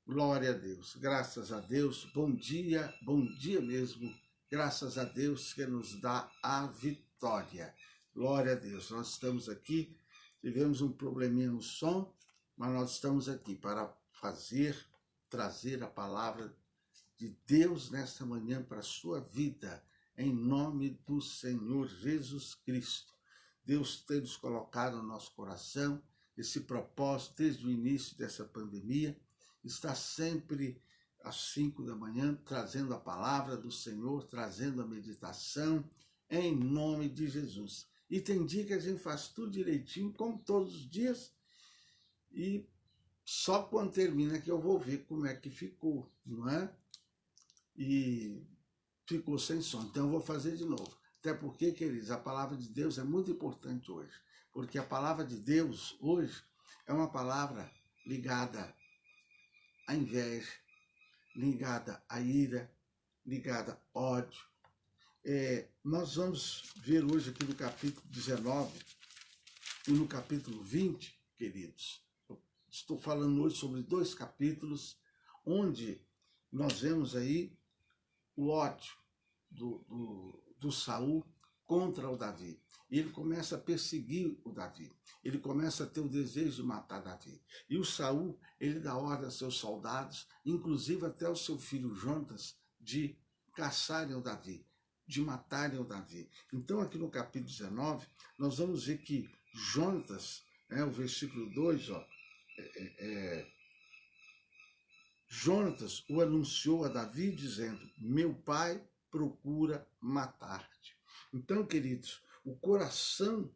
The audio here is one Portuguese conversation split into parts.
Glória a Deus, graças a Deus, bom dia mesmo, graças a Deus que nos dá a vitória. Glória a Deus, nós estamos aqui, tivemos um probleminha no som, mas nós estamos aqui para trazer a palavra de Deus nesta manhã para a sua vida, em nome do Senhor Jesus Cristo. Deus tem nos colocado no nosso coração esse propósito desde o início dessa pandemia, está sempre às 5 da manhã trazendo a palavra do Senhor, trazendo a meditação em nome de Jesus. E tem dia que a gente faz tudo direitinho, como todos os dias, e só quando termina que eu vou ver como é que ficou, não é? E ficou sem som, então eu vou fazer de novo. Até porque, queridos, a palavra de Deus é muito importante hoje, porque a palavra de Deus hoje é uma palavra ligada à inveja, ligada à ira, ligada a ódio. Nós vamos ver hoje aqui no capítulo 19 e no capítulo 20, queridos. Eu estou falando hoje sobre 2 capítulos, onde nós vemos aí o ódio do Saul contra o Davi. Ele começa a perseguir o Davi. Ele começa a ter o desejo de matar Davi. E o Saul, ele dá ordem a seus soldados, inclusive até o seu filho Jonatas, de caçarem o Davi, de matarem o Davi. Então aqui no capítulo 19, nós vamos ver que Jonatas, o versículo 2, Jonatas o anunciou a Davi dizendo: meu pai procura matar-te. Então, queridos, o coração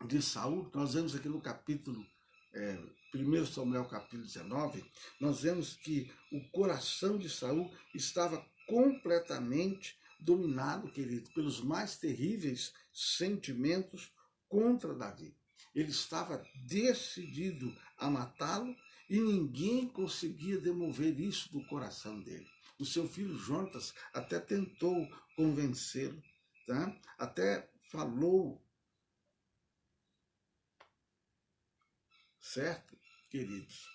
de Saul, nós vemos aqui no capítulo 1 Samuel capítulo 19, nós vemos que o coração de Saul estava completamente dominado, querido, pelos mais terríveis sentimentos contra Davi. Ele estava decidido a matá-lo e ninguém conseguia demover isso do coração dele. O seu filho Jonatas até tentou convencê-lo, tá? Até falou, certo, queridos?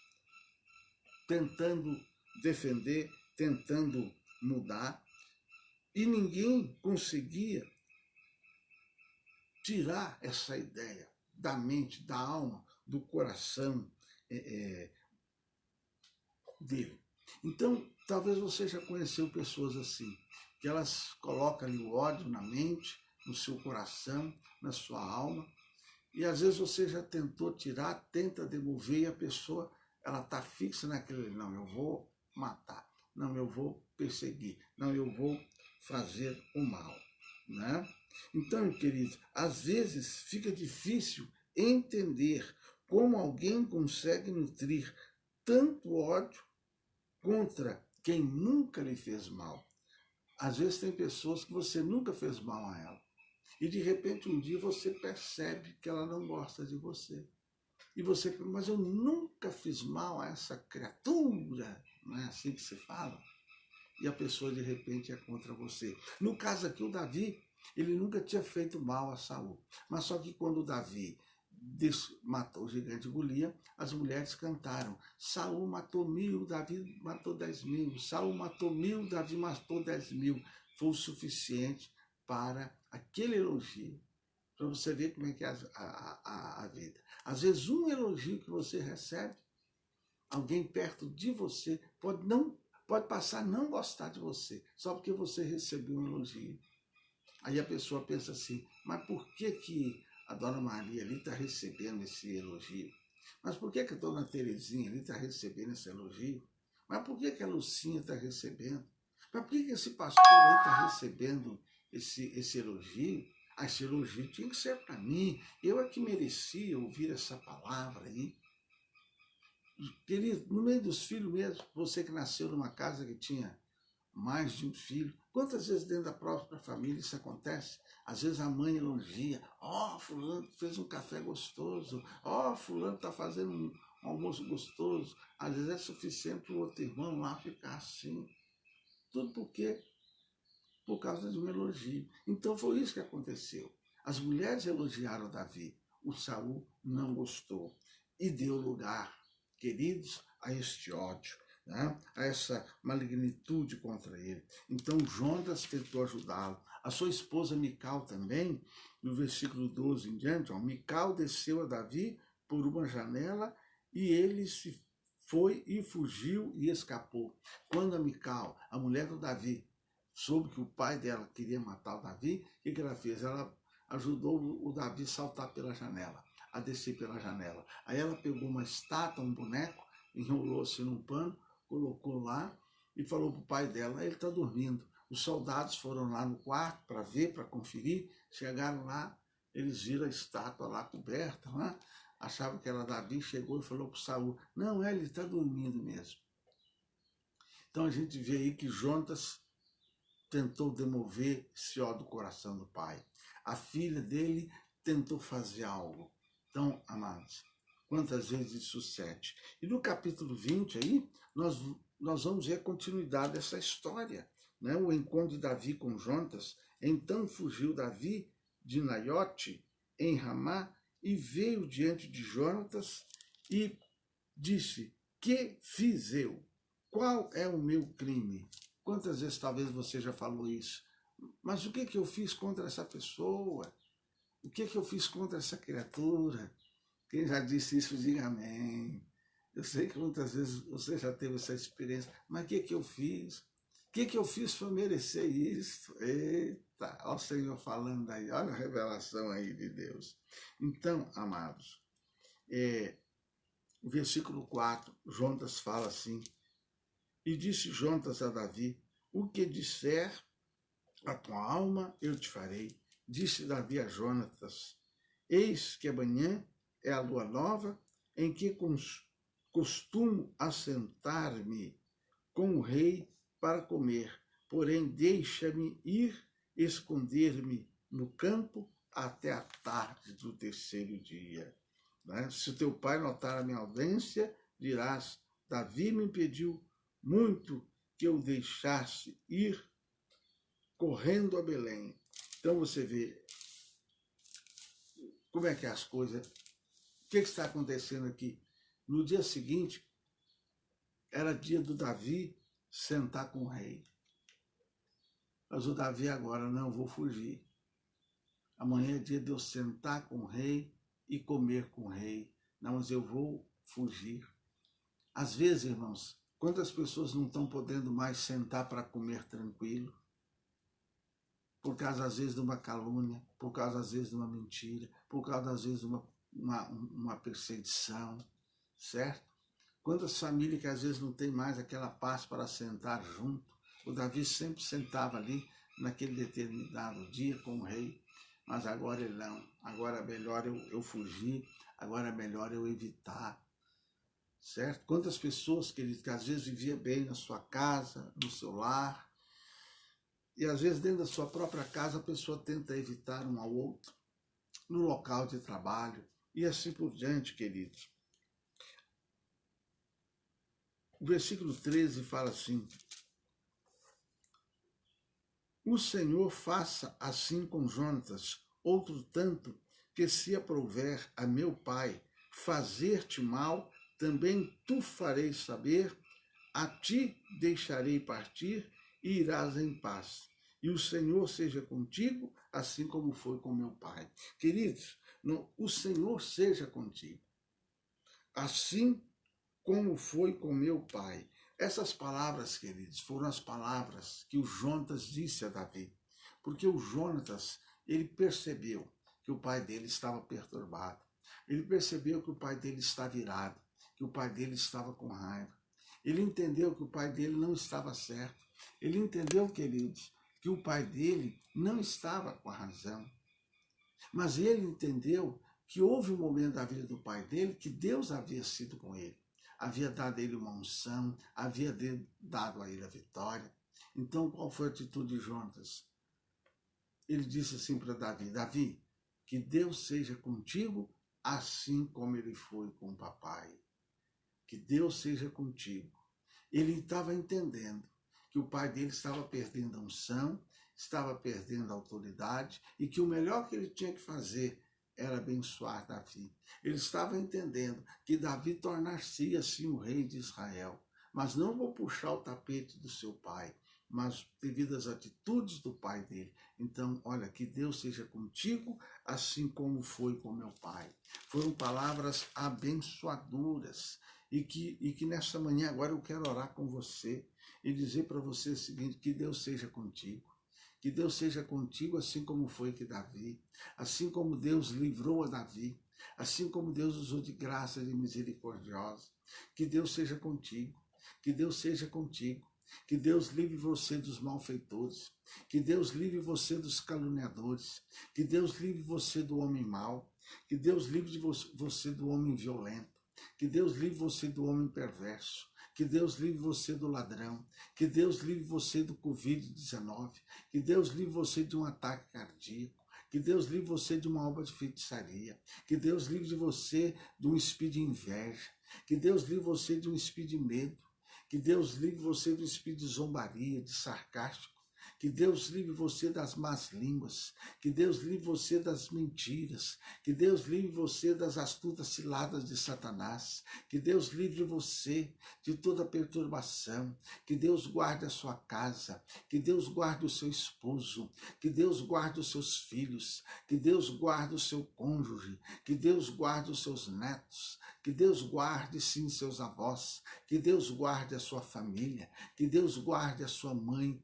Tentando defender, tentando mudar, e ninguém conseguia tirar essa ideia da mente, da alma, do coração dele. Então, talvez você já conheceu pessoas assim, que elas colocam ali o ódio na mente, no seu coração, na sua alma, e às vezes você já tentou tirar, tenta demover, e a pessoa ela está fixa naquele, não, eu vou matar, não, eu vou perseguir, não, eu vou fazer o mal, né? Então, queridos, às vezes fica difícil entender como alguém consegue nutrir tanto ódio contra quem nunca lhe fez mal. Às vezes tem pessoas que você nunca fez mal a ela. E de repente um dia você percebe que ela não gosta de você. E você pergunta, mas eu nunca fiz mal a essa criatura, não é assim que se fala? E a pessoa de repente é contra você. No caso aqui, o Davi, ele nunca tinha feito mal a Saul. Mas só que quando o Davi matou o gigante Golias, as mulheres cantaram: Saul matou 1000, Davi matou 10.000. Saul matou 1000, Davi matou 10.000. Foi o suficiente para aquele elogio, para você ver como é que é a vida. Às vezes um elogio que você recebe, alguém perto de você pode passar a não gostar de você, só porque você recebeu um elogio. Aí a pessoa pensa assim, mas por que a Dona Maria ali está recebendo esse elogio? Mas por que a Dona Terezinha ali está recebendo esse elogio? Mas por que a Lucinha está recebendo? Mas por que esse pastor aí está recebendo esse elogio? Esse elogio tinha que ser para mim. Eu é que merecia ouvir essa palavra aí. Querido, no meio dos filhos mesmo, você que nasceu numa casa que tinha mais de um filho, quantas vezes dentro da própria família isso acontece? Às vezes a mãe elogia, fulano fez um café gostoso, fulano está fazendo um almoço gostoso. Às vezes é suficiente para o outro irmão lá ficar assim. Tudo por causa de um elogio. Então foi isso que aconteceu. As mulheres elogiaram Davi, o Saul não gostou e deu lugar, queridos, a este ódio. né, a essa malignitude contra ele. Então Jonas tentou ajudá-lo. A sua esposa Mical também, no versículo 12 em diante, Mical desceu a Davi por uma janela e ele se foi e fugiu e escapou. Quando a Mical, a mulher do Davi, soube que o pai dela queria matar o Davi, o que ela fez? Ela ajudou o Davi a saltar pela janela, a descer pela janela. Aí ela pegou uma estátua, um boneco, enrolou-se num pano, colocou lá e falou para o pai dela, ele está dormindo. Os soldados foram lá no quarto para ver, para conferir, chegaram lá, eles viram a estátua lá coberta, né? Achavam que era Davi, chegou e falou para Saul, não, ele está dormindo mesmo. Então a gente vê aí que Jonas tentou demover esse ódio do coração do pai. A filha dele tentou fazer algo. Então, amados, quantas vezes isso sucede? E no capítulo 20 aí, nós vamos ver a continuidade dessa história, né? O encontro de Davi com Jonas. Então fugiu Davi de Naiote, em Ramá, e veio diante de Jonatas e disse, que fiz eu? Qual é o meu crime? Quantas vezes talvez você já falou isso? Mas o que eu fiz contra essa pessoa? O que eu fiz contra essa criatura? Quem já disse isso, diga amém. Eu sei que muitas vezes você já teve essa experiência, mas o que eu fiz? O que eu fiz para merecer isso? Eita, olha o Senhor falando aí, olha a revelação aí de Deus. Então, amados, o versículo 4, Jonas fala assim, e disse Jonas a Davi, o que disser a tua alma eu te farei. Disse Davi a Jonatas, eis que amanhã é a lua nova, em que costumo assentar-me com o rei para comer, porém deixa-me ir esconder-me no campo até a tarde do terceiro dia. Né? Se teu pai notar a minha ausência, dirás, Davi me impediu muito que eu deixasse ir correndo a Belém. Então você vê como é que é as coisas. O que está acontecendo aqui? No dia seguinte, era dia do Davi sentar com o rei. Mas o Davi agora, não, vou fugir. Amanhã é dia de eu sentar com o rei e comer com o rei. Não, mas eu vou fugir. Às vezes, irmãos, quantas pessoas não estão podendo mais sentar para comer tranquilo? Por causa, às vezes, de uma calúnia, por causa, às vezes, de uma mentira, por causa, às vezes, de uma perseguição, certo? Quantas famílias que, às vezes, não tem mais aquela paz para sentar junto? O Davi sempre sentava ali, naquele determinado dia, com o rei, mas agora ele não. Agora é melhor eu fugir, agora é melhor eu evitar, certo? Quantas pessoas, queridos, que às vezes viviam bem na sua casa, no seu lar, e às vezes dentro da sua própria casa a pessoa tenta evitar um ao outro, no local de trabalho, e assim por diante, queridos. O versículo 13 fala assim, o Senhor faça assim com Jonatas, outro tanto, que se aprouver a meu pai fazer-te mal, também tu farei saber, a ti deixarei partir e irás em paz. E o Senhor seja contigo, assim como foi com meu pai. Queridos, o Senhor seja contigo, assim como foi com meu pai. Essas palavras, queridos, foram as palavras que o Jonatas disse a Davi. Porque o Jonatas, ele percebeu que o pai dele estava perturbado. Ele percebeu que o pai dele estava irado, que o pai dele estava com raiva. Ele entendeu que o pai dele não estava certo. Ele entendeu, queridos, que o pai dele não estava com a razão. Mas ele entendeu que houve um momento da vida do pai dele que Deus havia sido com ele. Havia dado a ele uma unção, havia dado a ele a vitória. Então, qual foi a atitude de Jonatas? Ele disse assim para Davi, Davi, que Deus seja contigo, assim como ele foi com o papai. Que Deus seja contigo. Ele estava entendendo que o pai dele estava perdendo a unção, estava perdendo a autoridade e que o melhor que ele tinha que fazer era abençoar Davi. Ele estava entendendo que Davi tornar-se assim o rei de Israel. mas não vou puxar o tapete do seu pai, mas devido às atitudes do pai dele. Então, olha, que Deus seja contigo, assim como foi com meu pai. Foram palavras abençoadoras. E que nesta manhã agora eu quero orar com você e dizer para você o seguinte: que Deus seja contigo. Que Deus seja contigo, assim como foi que Davi, assim como Deus livrou a Davi, assim como Deus usou de graça e de misericordiosa. Que Deus seja contigo, que Deus seja contigo, que Deus livre você dos malfeitores, que Deus livre você dos caluniadores, que Deus livre você do homem mau, que Deus livre você do homem violento, que Deus livre você do homem perverso, que Deus livre você do ladrão, que Deus livre você do Covid-19, que Deus livre você de um ataque cardíaco, que Deus livre você de uma obra de feitiçaria, que Deus livre de você de um espírito de inveja, que Deus livre você de um espírito de medo, que Deus livre você do espírito de zombaria, de sarcástico, que Deus livre você das más línguas, que Deus livre você das mentiras, que Deus livre você das astutas ciladas de Satanás, que Deus livre você de toda perturbação, que Deus guarde a sua casa, que Deus guarde o seu esposo, que Deus guarde os seus filhos, que Deus guarde o seu cônjuge, que Deus guarde os seus netos, que Deus guarde sim seus avós, que Deus guarde a sua família, que Deus guarde a sua mãe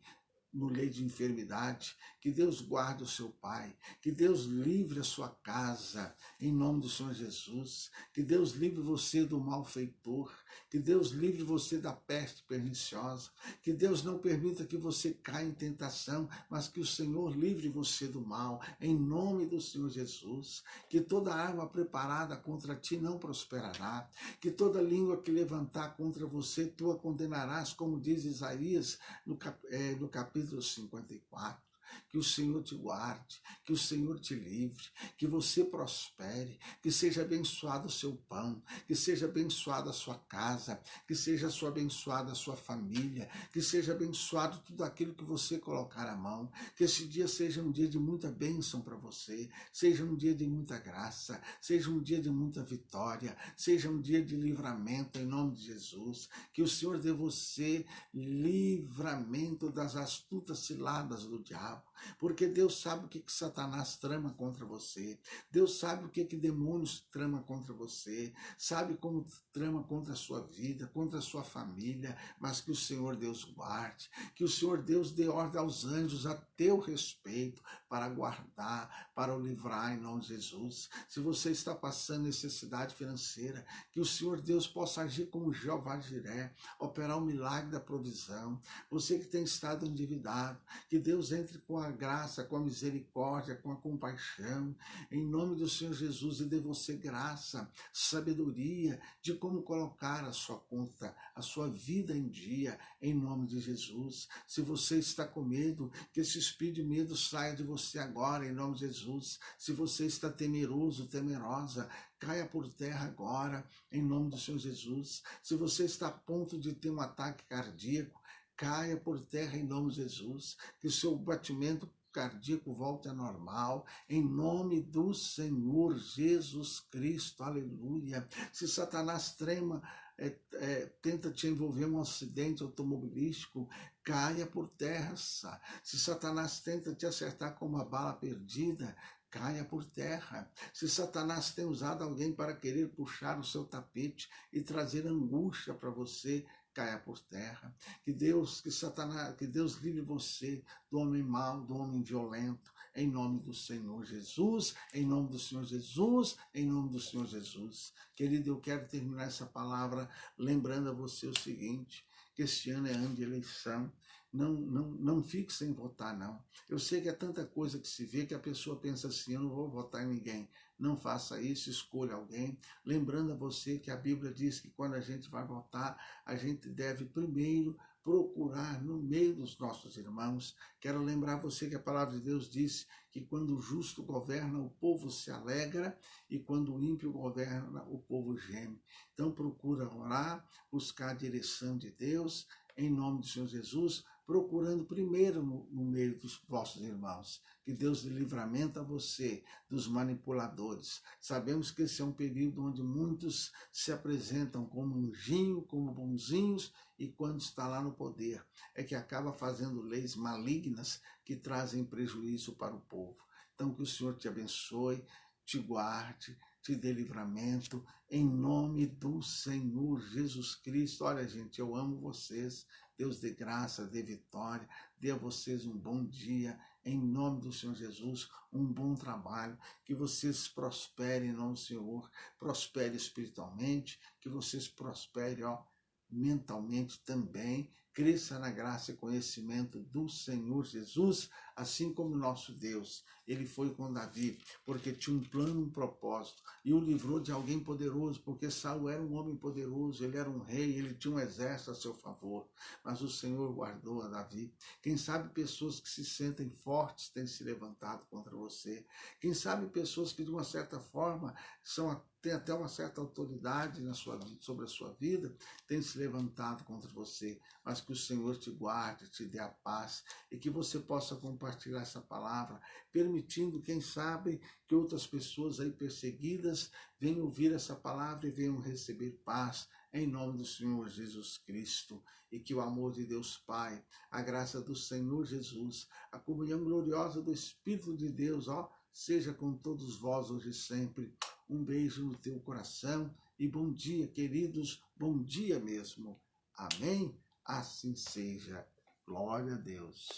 no leito de enfermidade, que Deus guarde o seu pai, que Deus livre a sua casa, em nome do Senhor Jesus, que Deus livre você do malfeitor, que Deus livre você da peste perniciosa, que Deus não permita que você caia em tentação, mas que o Senhor livre você do mal, em nome do Senhor Jesus, que toda arma preparada contra ti não prosperará, que toda língua que levantar contra você, tu a condenarás, como diz Isaías no capítulo 54, que o Senhor te guarde, que o Senhor te livre, que você prospere, que seja abençoado o seu pão, que seja abençoada a sua casa, que seja abençoada a sua família, que seja abençoado tudo aquilo que você colocar à mão, que esse dia seja um dia de muita bênção para você, seja um dia de muita graça, seja um dia de muita vitória, seja um dia de livramento em nome de Jesus, que o Senhor dê você livramento das astutas ciladas do diabo, porque Deus sabe o que Satanás trama contra você, Deus sabe o que demônios trama contra você, sabe como trama contra a sua vida, contra a sua família, mas que o Senhor Deus guarde, que o Senhor Deus dê ordem aos anjos a teu respeito, para guardar, para o livrar em nome de Jesus. Se você está passando necessidade financeira, que o Senhor Deus possa agir como Jeová Jiré, operar o milagre da provisão. Você que tem estado endividado, que Deus entre com a graça, com a misericórdia, com a compaixão, em nome do Senhor Jesus, e dê você graça, sabedoria de como colocar a sua conta, a sua vida em dia, em nome de Jesus. Se você está com medo, que esse espírito de medo saia de você agora, em nome de Jesus. Se você está temeroso, temerosa, caia por terra agora, em nome do Senhor Jesus. Se você está a ponto de ter um ataque cardíaco, caia por terra em nome de Jesus, que o seu batimento cardíaco volte a normal, em nome do Senhor Jesus Cristo, aleluia. Se Satanás tenta te envolver em um acidente automobilístico, caia por terra. Se Satanás tenta te acertar com uma bala perdida, caia por terra. Se Satanás tem usado alguém para querer puxar o seu tapete e trazer angústia para você, caia por terra. Que Deus livre você do homem mau, do homem violento, em nome do Senhor Jesus, em nome do Senhor Jesus, em nome do Senhor Jesus. Querido, eu quero terminar essa palavra lembrando a você o seguinte, que este ano é ano de eleição. Não fique sem votar, não. Eu sei que é tanta coisa que se vê que a pessoa pensa assim, eu não vou votar em ninguém. Não faça isso, escolha alguém. Lembrando a você que a Bíblia diz que quando a gente vai votar, a gente deve primeiro procurar no meio dos nossos irmãos. Quero lembrar você que a palavra de Deus diz que quando o justo governa, o povo se alegra, e quando o ímpio governa, o povo geme. Então procura orar, buscar a direção de Deus, em nome do Senhor Jesus. procurando primeiro no meio dos vossos irmãos. Que Deus dê livramento a você dos manipuladores. Sabemos que esse é um período onde muitos se apresentam como anjinho, como bonzinhos, e quando está lá no poder, é que acaba fazendo leis malignas que trazem prejuízo para o povo. Então que o Senhor te abençoe, te guarde, te dê livramento, em nome do Senhor Jesus Cristo. Olha, gente, eu amo vocês. Deus dê graça, dê vitória, dê a vocês um bom dia, em nome do Senhor Jesus, um bom trabalho, que vocês prosperem em nome do Senhor, prosperem espiritualmente, que vocês prosperem, mentalmente também, cresça na graça e conhecimento do Senhor Jesus, assim como nosso Deus. Ele foi com Davi, porque tinha um plano, um propósito, e o livrou de alguém poderoso, porque Saul era um homem poderoso, ele era um rei, ele tinha um exército a seu favor, mas o Senhor guardou a Davi. Quem sabe pessoas que se sentem fortes têm se levantado contra você, quem sabe pessoas que de uma certa forma têm até uma certa autoridade sobre a sua vida, têm se levantado contra você, mas que o Senhor te guarde, te dê a paz, e que você possa compartilhar essa palavra, permitindo, quem sabe, que outras pessoas aí perseguidas venham ouvir essa palavra e venham receber paz, em nome do Senhor Jesus Cristo, e que o amor de Deus Pai, a graça do Senhor Jesus, a comunhão gloriosa do Espírito de Deus, seja com todos vós hoje e sempre. Um beijo no teu coração e bom dia, queridos, bom dia mesmo. Amém? Assim seja. Glória a Deus.